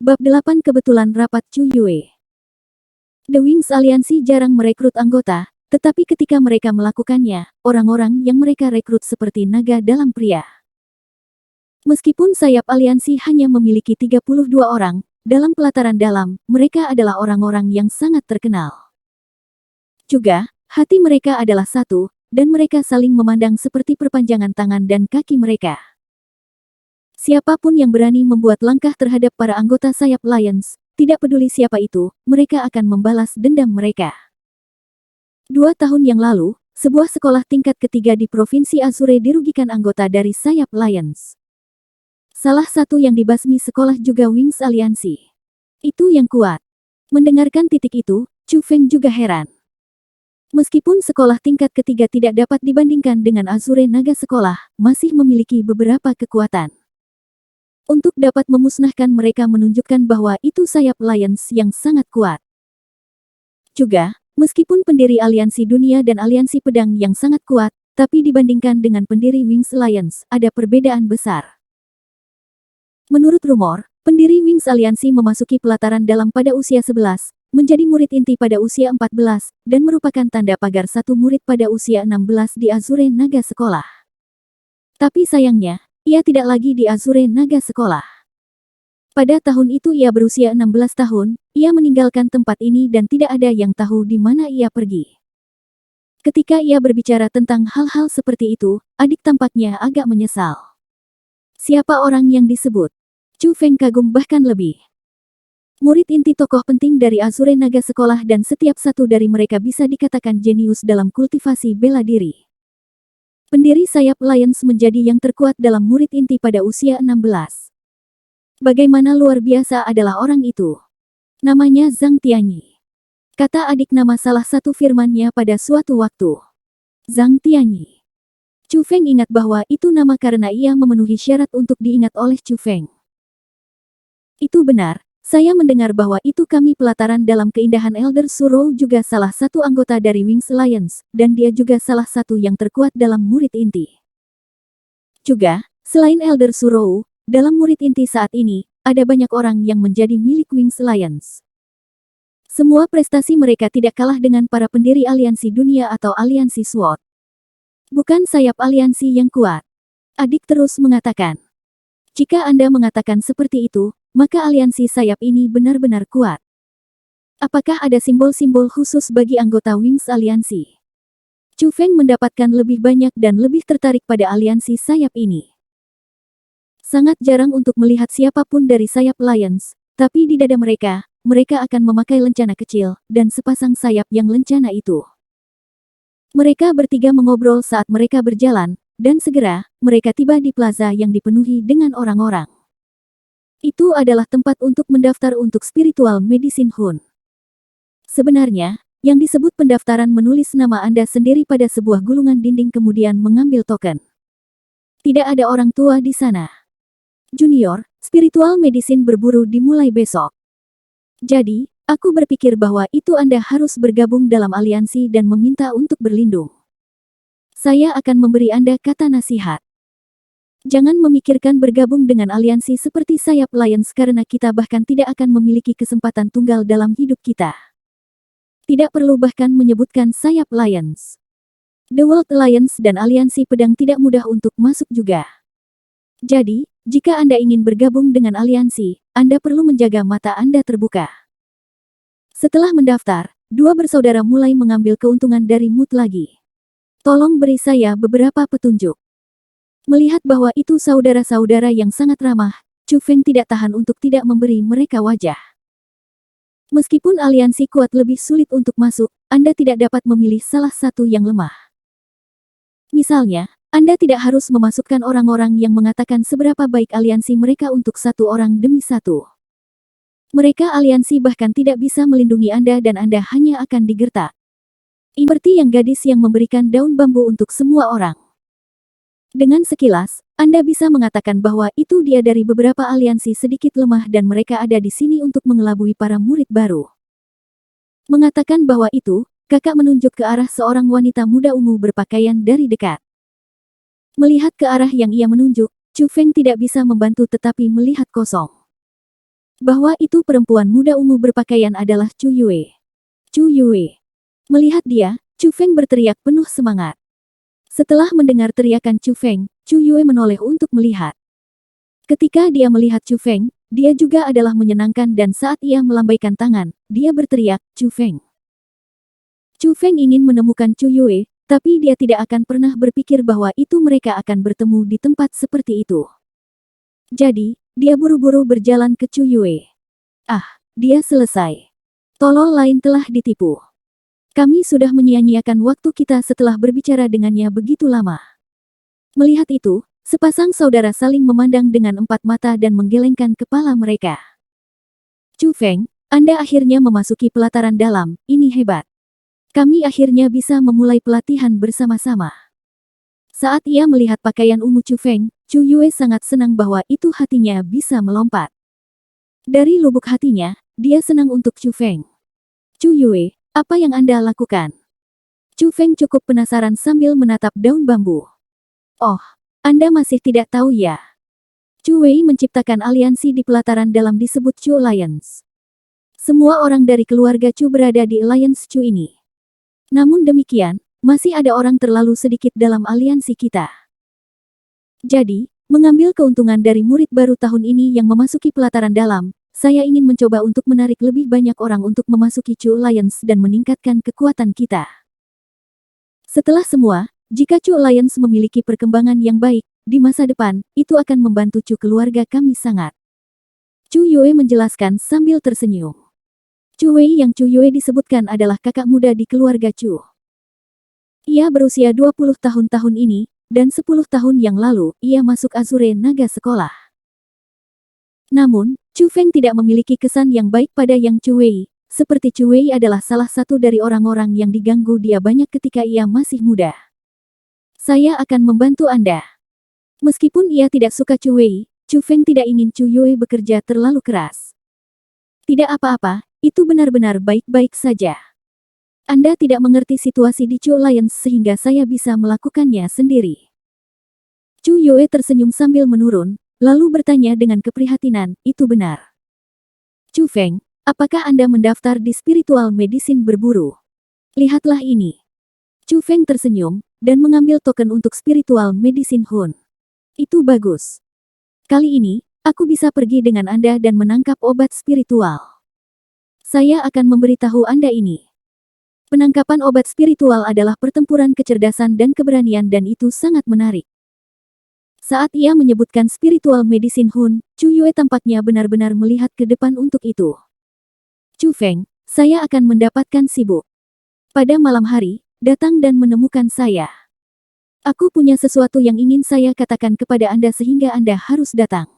Bab 8 Kebetulan Rapat Chu Yue. The Wings Aliansi jarang merekrut anggota, tetapi ketika mereka melakukannya, orang-orang yang mereka rekrut seperti naga dalam pria. Meskipun sayap aliansi hanya memiliki 32 orang, dalam pelataran dalam, mereka adalah orang-orang yang sangat terkenal. Juga, hati mereka adalah satu, dan mereka saling memandang seperti perpanjangan tangan dan kaki mereka. Siapapun yang berani membuat langkah terhadap para anggota sayap Lions, tidak peduli siapa itu, mereka akan membalas dendam mereka. 2 tahun yang lalu, sebuah sekolah tingkat ketiga di Provinsi Azure dirugikan anggota dari sayap Lions. Salah satu yang dibasmi sekolah juga Wings Aliansi. Itu yang kuat. Mendengarkan titik itu, Chu Feng juga heran. Meskipun sekolah tingkat ketiga tidak dapat dibandingkan dengan Azure Naga Sekolah, masih memiliki beberapa kekuatan. Untuk dapat memusnahkan mereka menunjukkan bahwa itu sayap Lions yang sangat kuat. Juga, meskipun pendiri aliansi dunia dan aliansi pedang yang sangat kuat, tapi dibandingkan dengan pendiri Wings Alliance, ada perbedaan besar. Menurut rumor, pendiri Wings Aliansi memasuki pelataran dalam pada usia 11, menjadi murid inti pada usia 14, dan merupakan tanda pagar satu murid pada usia 16 di Azure Naga Sekolah. Tapi sayangnya, ia tidak lagi di Azure Naga Sekolah. Pada tahun itu ia berusia 16 tahun, ia meninggalkan tempat ini dan tidak ada yang tahu di mana ia pergi. Ketika ia berbicara tentang hal-hal seperti itu, adik tampaknya agak menyesal. Siapa orang yang disebut? Chu Feng kagum bahkan lebih. Murid inti tokoh penting dari Azure Naga Sekolah dan setiap satu dari mereka bisa dikatakan jenius dalam kultivasi bela diri. Pendiri sayap Lions menjadi yang terkuat dalam murid inti pada usia 16. Bagaimana luar biasa adalah orang itu. Namanya Zhang Tianyi. Kata adik nama salah satu firmannya pada suatu waktu. Zhang Tianyi. Chu Feng ingat bahwa itu nama karena ia memenuhi syarat untuk diingat oleh Chu Feng. Itu benar. Saya mendengar bahwa itu kami pelataran dalam keindahan Elder Surou juga salah satu anggota dari Wings Alliance, dan dia juga salah satu yang terkuat dalam murid inti. Juga, selain Elder Surou, dalam murid inti saat ini, ada banyak orang yang menjadi milik Wings Alliance. Semua prestasi mereka tidak kalah dengan para pendiri aliansi dunia atau aliansi SWOT. Bukan sayap aliansi yang kuat. Adik terus mengatakan. Jika Anda mengatakan seperti itu, maka aliansi sayap ini benar-benar kuat. Apakah ada simbol-simbol khusus bagi anggota Wings Aliansi? Chu Feng mendapatkan lebih banyak dan lebih tertarik pada aliansi sayap ini. Sangat jarang untuk melihat siapapun dari sayap Lions, tapi di dada mereka, mereka akan memakai lencana kecil, dan sepasang sayap yang lencana itu. Mereka bertiga mengobrol saat mereka berjalan, dan segera, mereka tiba di plaza yang dipenuhi dengan orang-orang. Itu adalah tempat untuk mendaftar untuk Spiritual Medicine Hun. Sebenarnya, yang disebut pendaftaran menulis nama Anda sendiri pada sebuah gulungan dinding kemudian mengambil token. Tidak ada orang tua di sana. Junior, Spiritual Medicine berburu dimulai besok. Jadi, aku berpikir bahwa itu Anda harus bergabung dalam aliansi dan meminta untuk berlindung. Saya akan memberi Anda kata nasihat. Jangan memikirkan bergabung dengan aliansi seperti sayap Lions karena kita bahkan tidak akan memiliki kesempatan tunggal dalam hidup kita. Tidak perlu bahkan menyebutkan sayap Lions. The World Alliance dan aliansi pedang tidak mudah untuk masuk juga. Jadi, jika Anda ingin bergabung dengan aliansi, Anda perlu menjaga mata Anda terbuka. Setelah mendaftar, dua bersaudara mulai mengambil keuntungan dari mood lagi. Tolong beri saya beberapa petunjuk. Melihat bahwa itu saudara-saudara yang sangat ramah, Chu Feng tidak tahan untuk tidak memberi mereka wajah. Meskipun aliansi kuat lebih sulit untuk masuk, Anda tidak dapat memilih salah satu yang lemah. Misalnya, Anda tidak harus memasukkan orang-orang yang mengatakan seberapa baik aliansi mereka untuk satu orang demi satu. Mereka aliansi bahkan tidak bisa melindungi Anda dan Anda hanya akan digertak. Seperti yang gadis yang memberikan daun bambu untuk semua orang. Dengan sekilas, Anda bisa mengatakan bahwa itu dia dari beberapa aliansi sedikit lemah dan mereka ada di sini untuk mengelabui para murid baru. Mengatakan bahwa itu, kakak menunjuk ke arah seorang wanita muda ungu berpakaian dari dekat. Melihat ke arah yang ia menunjuk, Chu Feng tidak bisa membantu tetapi melihat kosong. bahwa itu perempuan muda ungu berpakaian adalah Chu Yue. Chu Yue. Melihat dia, Chu Feng berteriak penuh semangat. Setelah mendengar teriakan Chu Feng, Chu Yue menoleh untuk melihat. Ketika dia melihat Chu Feng, dia juga adalah menyenangkan dan saat ia melambaikan tangan, dia berteriak, Chu Feng. Chu Feng ingin menemukan Chu Yue, tapi dia tidak akan pernah berpikir bahwa itu mereka akan bertemu di tempat seperti itu. Jadi, dia buru-buru berjalan ke Chu Yue. Ah, dia selesai. Tolol lain telah ditipu. Kami sudah menyia-nyiakan waktu kita setelah berbicara dengannya begitu lama. Melihat itu, sepasang saudara saling memandang dengan empat mata dan menggelengkan kepala mereka. Chu Feng, Anda akhirnya memasuki pelataran dalam, ini hebat. Kami akhirnya bisa memulai pelatihan bersama-sama. Saat ia melihat pakaian ungu Chu Feng, Chu Yue sangat senang bahwa itu hatinya bisa melompat. Dari lubuk hatinya, dia senang untuk Chu Feng. Chu Yue, apa yang Anda lakukan? Chu Feng cukup penasaran sambil menatap daun bambu. Oh, Anda masih tidak tahu ya? Chu Wei menciptakan aliansi di pelataran dalam disebut Chu Alliance. Semua orang dari keluarga Chu berada di Alliance Chu ini. Namun demikian, masih ada orang terlalu sedikit dalam aliansi kita. Jadi, mengambil keuntungan dari murid baru tahun ini yang memasuki pelataran dalam, saya ingin mencoba untuk menarik lebih banyak orang untuk memasuki Chu Alliance dan meningkatkan kekuatan kita. Setelah semua, jika Chu Alliance memiliki perkembangan yang baik, di masa depan, itu akan membantu Chu keluarga kami sangat. Chu Yue menjelaskan sambil tersenyum. Chu Wei yang Chu Yue disebutkan adalah kakak muda di keluarga Chu. Ia berusia 20 tahun ini, dan 10 tahun yang lalu, ia masuk Azure Naga Sekolah. Namun, Chu Feng tidak memiliki kesan yang baik pada Yang Chu Wei, seperti Chu Wei adalah salah satu dari orang-orang yang diganggu dia banyak ketika ia masih muda. Saya akan membantu Anda. Meskipun ia tidak suka Chu Wei, Chu Feng tidak ingin Chu Yue bekerja terlalu keras. Tidak apa-apa, itu benar-benar baik-baik saja. Anda tidak mengerti situasi di Chu Alliance sehingga saya bisa melakukannya sendiri. Chu Yue tersenyum sambil menurun, lalu bertanya dengan keprihatinan, itu benar. Chu Feng, apakah Anda mendaftar di Spiritual Medicine berburu? Lihatlah ini. Chu Feng tersenyum, dan mengambil token untuk Spiritual Medicine Hun. Itu bagus. Kali ini, aku bisa pergi dengan Anda dan menangkap obat spiritual. Saya akan memberitahu Anda ini. Penangkapan obat spiritual adalah pertempuran kecerdasan dan keberanian dan itu sangat menarik. Saat ia menyebutkan Spiritual Medicine Hun, Chu Yue tampaknya benar-benar melihat ke depan untuk itu. Chu Feng, saya akan mendapatkan sibuk. Pada malam hari, datang dan menemukan saya. Aku punya sesuatu yang ingin saya katakan kepada Anda sehingga Anda harus datang.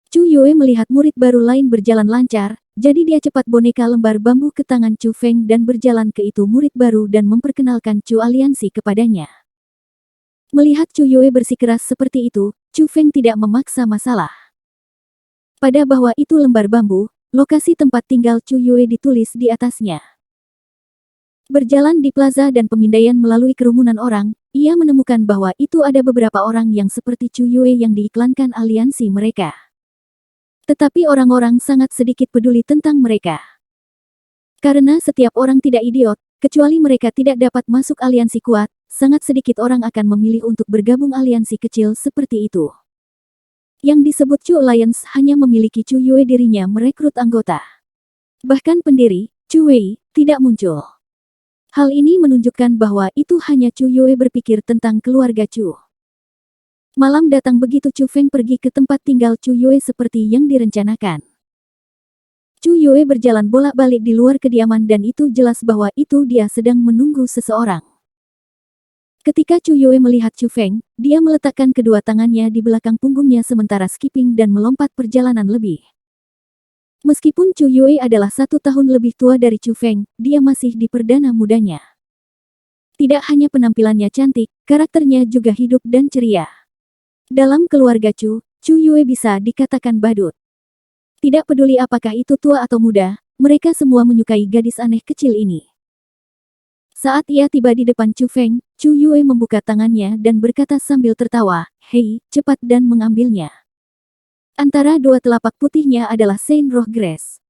Chu Yue melihat murid baru lain berjalan lancar, jadi dia cepat boneka lembar bambu ke tangan Chu Feng dan berjalan ke itu murid baru dan memperkenalkan Chu Aliansi kepadanya. Melihat Chu Yue bersikeras seperti itu, Chu Feng tidak memaksa masalah. Pada bahwa itu lembar bambu, lokasi tempat tinggal Chu Yue ditulis di atasnya. Berjalan di plaza dan pemindaian melalui kerumunan orang, ia menemukan bahwa itu ada beberapa orang yang seperti Chu Yue yang diiklankan aliansi mereka. Tetapi orang-orang sangat sedikit peduli tentang mereka. Karena setiap orang tidak idiot, kecuali mereka tidak dapat masuk aliansi kuat, sangat sedikit orang akan memilih untuk bergabung aliansi kecil seperti itu. Yang disebut Chu Alliance hanya memiliki Chu Yue dirinya merekrut anggota. Bahkan pendiri, Chu Wei, tidak muncul. Hal ini menunjukkan bahwa itu hanya Chu Yue berpikir tentang keluarga Chu. Malam datang begitu Chu Feng pergi ke tempat tinggal Chu Yue seperti yang direncanakan. Chu Yue berjalan bolak-balik di luar kediaman dan itu jelas bahwa itu dia sedang menunggu seseorang. Ketika Chu Yue melihat Chu Feng, dia meletakkan kedua tangannya di belakang punggungnya sementara skipping dan melompat perjalanan lebih. Meskipun Chu Yue adalah 1 tahun lebih tua dari Chu Feng, dia masih di perdana mudanya. Tidak hanya penampilannya cantik, karakternya juga hidup dan ceria. Dalam keluarga Chu, Chu Yue bisa dikatakan badut. Tidak peduli apakah itu tua atau muda, mereka semua menyukai gadis aneh kecil ini. Saat ia tiba di depan Chu Feng, Chu Yue membuka tangannya dan berkata sambil tertawa, "Hei, cepat dan mengambilnya." Antara dua telapak putihnya adalah Saint Rohgres.